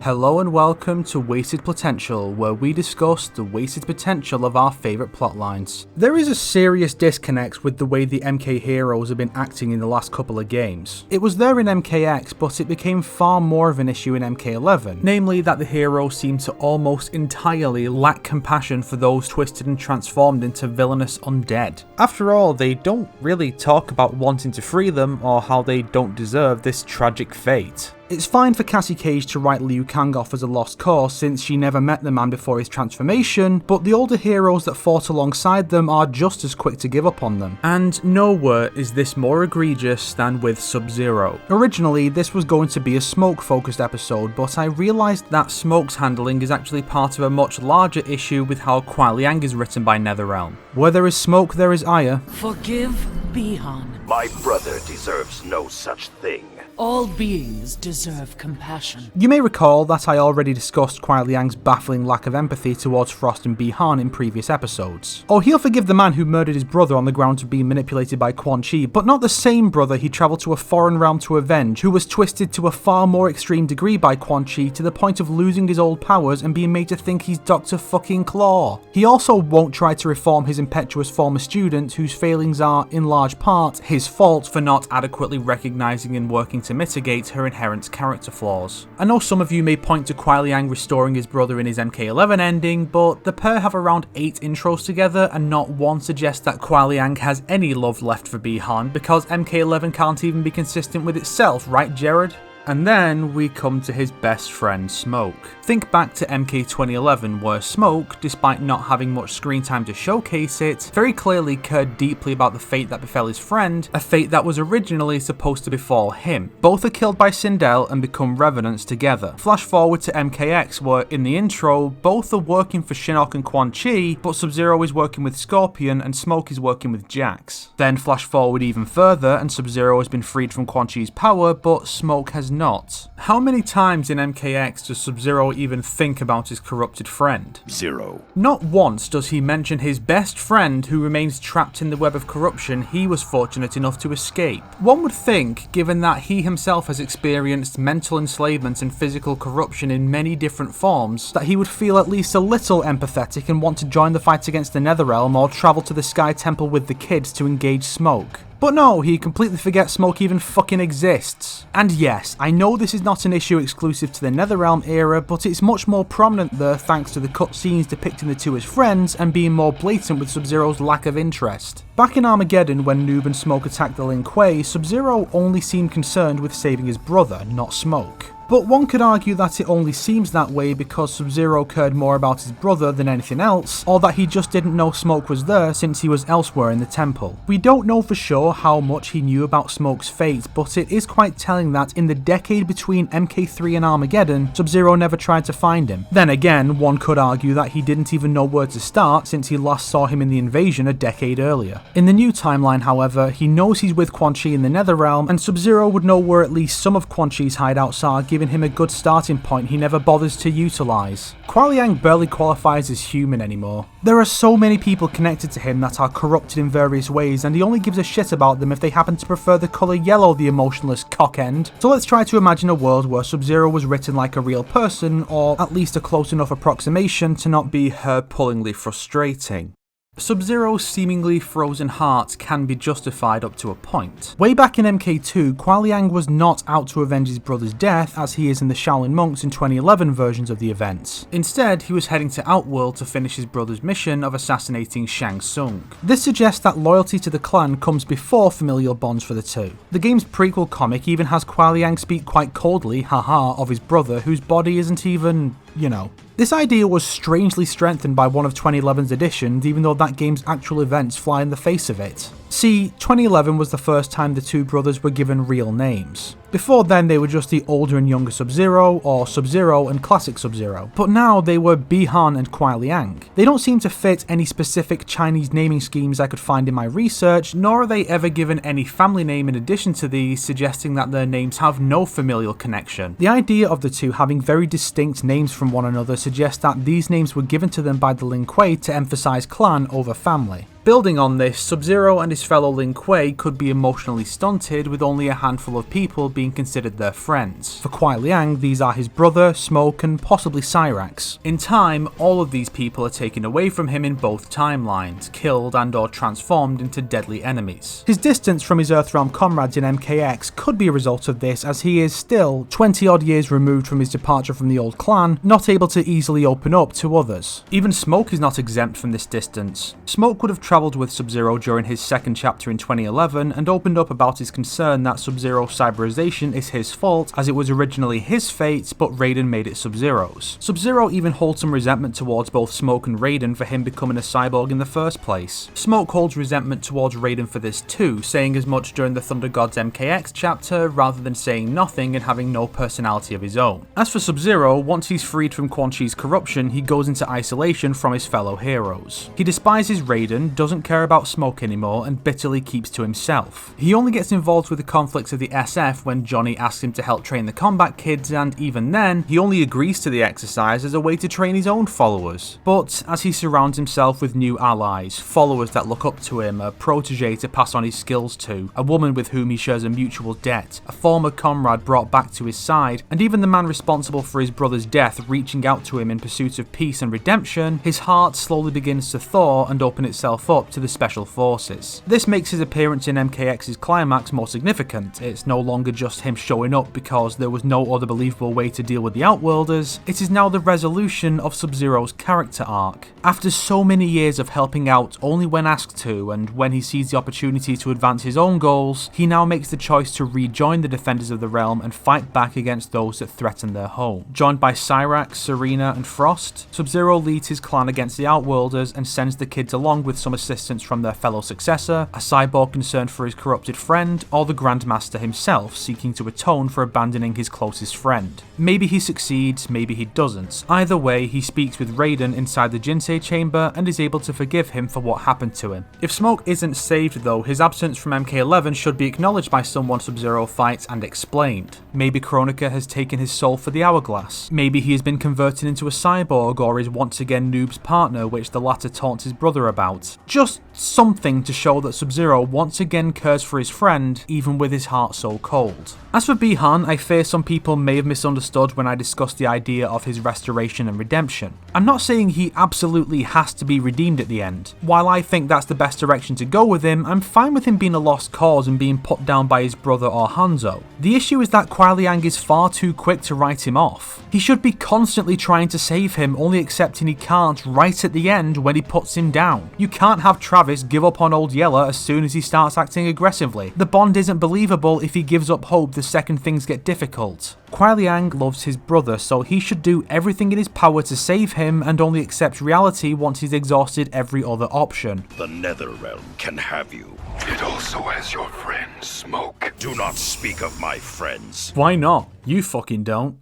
Hello and welcome to Wasted Plotential, where we discuss the wasted potential of our favourite plotlines. There is a serious disconnect with the way the MK heroes have been acting in the last couple of games. It was there in MKX, but it became far more of an issue in MK11, namely that the heroes seem to almost entirely lack compassion for those twisted and transformed into villainous undead. After all, they don't really talk about wanting to free them or how they don't deserve this tragic fate. It's fine for Cassie Cage to write Liu Kang off as a lost cause since she never met the man before his transformation, but the older heroes that fought alongside them are just as quick to give up on them. And nowhere is this more egregious than with Sub-Zero. Originally, this was going to be a Smoke-focused episode, but I realised that Smoke's handling is actually part of a much larger issue with how Kuai Liang is written by NetherRealm. Where there is smoke, there is ire. Forgive Bihan. My brother deserves no such thing. All beings deserve compassion. You may recall that I already discussed Kuai Liang's baffling lack of empathy towards Frost and Bihan in previous episodes. Or he'll forgive the man who murdered his brother on the grounds of being manipulated by Quan Chi, but not the same brother he travelled to a foreign realm to avenge, who was twisted to a far more extreme degree by Quan Chi to the point of losing his old powers and being made to think he's Dr. fucking Claw. He also won't try to reform his impetuous former student, whose failings are, in large part, his fault for not adequately recognising and working to mitigate her inherent character flaws. I know some of you may point to Kuai Liang restoring his brother in his MK11 ending, but the pair have around 8 intros together and not one suggests that Kuai Liang has any love left for Bihan because MK11 can't even be consistent with itself, right Jared? And then we come to his best friend, Smoke. Think back to MK 2011 where Smoke, despite not having much screen time to showcase it, very clearly cared deeply about the fate that befell his friend, a fate that was originally supposed to befall him. Both are killed by Sindel and become revenants together. Flash forward to MKX where, in the intro, both are working for Shinnok and Quan Chi, but Sub-Zero is working with Scorpion and Smoke is working with Jax. Then flash forward even further and Sub-Zero has been freed from Quan Chi's power, but Smoke has not. How many times in MKX does Sub-Zero even think about his corrupted friend? 0. Not once does he mention his best friend who remains trapped in the web of corruption he was fortunate enough to escape. One would think, given that he himself has experienced mental enslavement and physical corruption in many different forms, that he would feel at least a little empathetic and want to join the fight against the Netherrealm or travel to the Sky Temple with the kids to engage Smoke. But no, he completely forgets Smoke even fucking exists. And yes, I know this is not an issue exclusive to the NetherRealm era, but it's much more prominent there thanks to the cutscenes depicting the two as friends and being more blatant with Sub-Zero's lack of interest. Back in Armageddon, when Noob and Smoke attacked the Lin Kuei, Sub-Zero only seemed concerned with saving his brother, not Smoke. But one could argue that it only seems that way because Sub-Zero cared more about his brother than anything else, or that he just didn't know Smoke was there since he was elsewhere in the temple. We don't know for sure how much he knew about Smoke's fate, but it is quite telling that in the decade between MK3 and Armageddon, Sub-Zero never tried to find him. Then again, one could argue that he didn't even know where to start since he last saw him in the invasion a decade earlier. In the new timeline, however, he knows he's with Quan Chi in the Netherrealm, and Sub-Zero would know where at least some of Quan Chi's hideouts are, giving him a good starting point he never bothers to utilise. Kuai Liang barely qualifies as human anymore. There are so many people connected to him that are corrupted in various ways, and he only gives a shit about them if they happen to prefer the colour yellow, the emotionless cockend. So let's try to imagine a world where Sub-Zero was written like a real person, or at least a close enough approximation to not be hair-pullingly frustrating. Sub-Zero's seemingly frozen heart can be justified up to a point. Way back in MK2, Kuai Liang was not out to avenge his brother's death as he is in the Shaolin Monks in 2011 versions of the events. Instead, he was heading to Outworld to finish his brother's mission of assassinating Shang Tsung. This suggests that loyalty to the clan comes before familial bonds for the two. The game's prequel comic even has Kuai Liang speak quite coldly, haha, of his brother whose body isn't even, you know. This idea was strangely strengthened by one of 2011's editions, even though that game's actual events fly in the face of it. See, 2011 was the first time the two brothers were given real names. Before then they were just the older and younger Sub-Zero, or Sub-Zero and Classic Sub-Zero, but now they were Bihan and Kuai Liang. They don't seem to fit any specific Chinese naming schemes I could find in my research, nor are they ever given any family name in addition to these, suggesting that their names have no familial connection. The idea of the two having very distinct names from one another suggests that these names were given to them by the Lin Kuei to emphasize clan over family. Building on this, Sub-Zero and his fellow Lin Kuei could be emotionally stunted with only a handful of people being considered their friends. For Kuai Liang, these are his brother, Smoke, and possibly Cyrax. In time, all of these people are taken away from him in both timelines, killed and or transformed into deadly enemies. His distance from his Earthrealm comrades in MKX could be a result of this, as he is still 20 odd years removed from his departure from the old clan, not able to easily open up to others. Even Smoke is not exempt from this distance. Smoke would have travelled with Sub-Zero during his second chapter in 2011 and opened up about his concern that Sub-Zero cyberization is his fault, as it was originally his fate, but Raiden made it Sub-Zero's. Sub-Zero even holds some resentment towards both Smoke and Raiden for him becoming a cyborg in the first place. Smoke holds resentment towards Raiden for this too, saying as much during the Thunder Gods MKX chapter rather than saying nothing and having no personality of his own. As for Sub-Zero, once he's freed from Quan Chi's corruption, he goes into isolation from his fellow heroes. He despises Raiden, doesn't care about Smoke anymore, and bitterly keeps to himself. He only gets involved with the conflicts of the SF when Johnny asks him to help train the combat kids, and even then, he only agrees to the exercise as a way to train his own followers. But as he surrounds himself with new allies, followers that look up to him, a protege to pass on his skills to, a woman with whom he shares a mutual debt, a former comrade brought back to his side, and even the man responsible for his brother's death reaching out to him in pursuit of peace and redemption, his heart slowly begins to thaw and open itself up to the Special Forces. This makes his appearance in MKX's climax more significant. It's no longer just him showing up because there was no other believable way to deal with the Outworlders, it is now the resolution of Sub-Zero's character arc. After so many years of helping out only when asked to, and when he sees the opportunity to advance his own goals, he now makes the choice to rejoin the Defenders of the Realm and fight back against those that threaten their home. Joined by Cyrax, Serena, and Frost, Sub-Zero leads his clan against the Outworlders and sends the kids along with some assistance from their fellow successor, a cyborg concerned for his corrupted friend, or the Grandmaster himself seeking to atone for abandoning his closest friend. Maybe he succeeds, maybe he doesn't. Either way, he speaks with Raiden inside the Jinsei chamber and is able to forgive him for what happened to him. If Smoke isn't saved though, his absence from MK11 should be acknowledged by someone Sub-Zero fights and explained. Maybe Kronika has taken his soul for the Hourglass. Maybe he has been converted into a cyborg or is once again Noob's partner, which the latter taunts his brother about. Just something to show that Sub-Zero once again cares for his friend, even with his heart so cold. As for Bi-Han, I fear some people may have misunderstood when I discussed the idea of his restoration and redemption. I'm not saying he absolutely has to be redeemed at the end. While I think that's the best direction to go with him, I'm fine with him being a lost cause and being put down by his brother or Hanzo. The issue is that Kuai Liang is far too quick to write him off. He should be constantly trying to save him, only accepting he can't right at the end when he puts him down. You can't have Travis give up on Old Yeller as soon as he starts acting aggressively. The bond isn't believable if he gives up hope the second things get difficult. Kuai Liang loves his brother, so he should do everything in his power to save him and only accept reality once he's exhausted every other option. The Netherrealm can have you. It also has your friend, Smoke. Do not speak of my friends. Why not? You fucking don't.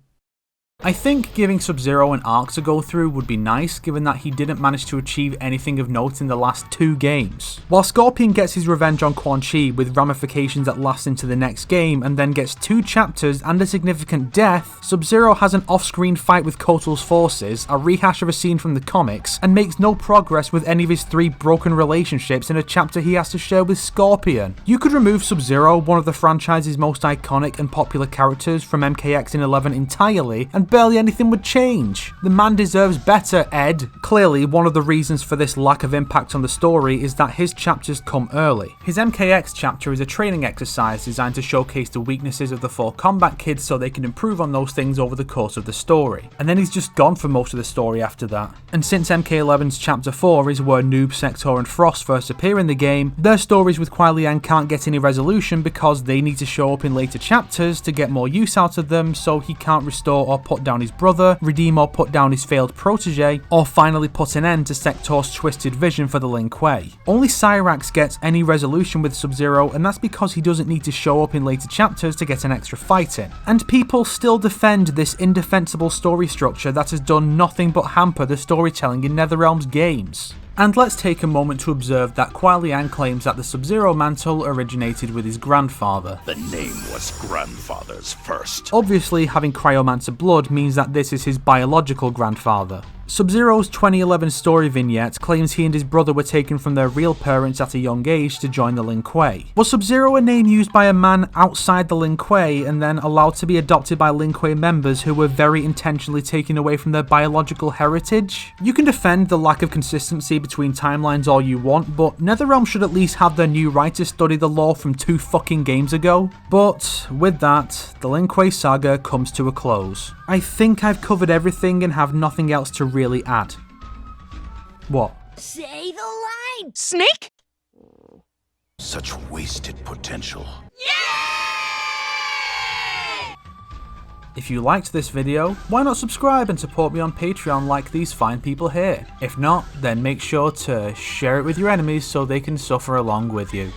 I think giving Sub-Zero an arc to go through would be nice, given that he didn't manage to achieve anything of note in the last 2 games. While Scorpion gets his revenge on Quan Chi with ramifications that last into the next game and then gets 2 chapters and a significant death, Sub-Zero has an off-screen fight with Kotal's forces, a rehash of a scene from the comics, and makes no progress with any of his 3 broken relationships in a chapter he has to share with Scorpion. You could remove Sub-Zero, one of the franchise's most iconic and popular characters, from MKX in 11 entirely, and barely anything would change. The man deserves better, Ed. Clearly, one of the reasons for this lack of impact on the story is that his chapters come early. His MKX chapter is a training exercise designed to showcase the weaknesses of the 4 combat kids so they can improve on those things over the course of the story. And then he's just gone for most of the story after that. And since MK11's chapter 4 is where Noob, Sector and Frost first appear in the game, their stories with Kuai Liang can't get any resolution because they need to show up in later chapters to get more use out of them, so he can't restore or put down his brother, redeem or put down his failed protege, or finally put an end to Sector's twisted vision for the Lin Kuei. Only Cyrax gets any resolution with Sub-Zero, and that's because he doesn't need to show up in later chapters to get an extra fight in. And people still defend this indefensible story structure that has done nothing but hamper the storytelling in NetherRealm's games. And let's take a moment to observe that Kuai Liang claims that the Sub-Zero mantle originated with his grandfather. The name was grandfather's first. Obviously, having Cryomancer blood means that this is his biological grandfather. Sub-Zero's 2011 story vignette claims he and his brother were taken from their real parents at a young age to join the Lin Kuei. Was Sub-Zero a name used by a man outside the Lin Kuei and then allowed to be adopted by Lin Kuei members who were very intentionally taken away from their biological heritage? You can defend the lack of consistency between timelines all you want, but NetherRealm should at least have their new writer study the lore from 2 fucking games ago. But with that, the Lin Kuei Saga comes to a close. I think I've covered everything and have nothing else to really add. What? Say the line! Snake? Such wasted potential. If you liked this video, why not subscribe and support me on Patreon like these fine people here? If not, then make sure to share it with your enemies so they can suffer along with you.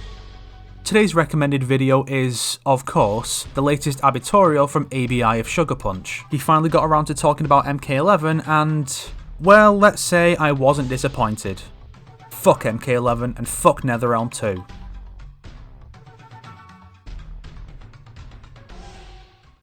Today's recommended video is, of course, the latest abitorial from ABI of Sugar Punch. He finally got around to talking about MK11 and, well, let's say I wasn't disappointed. Fuck MK11 and fuck NetherRealm too.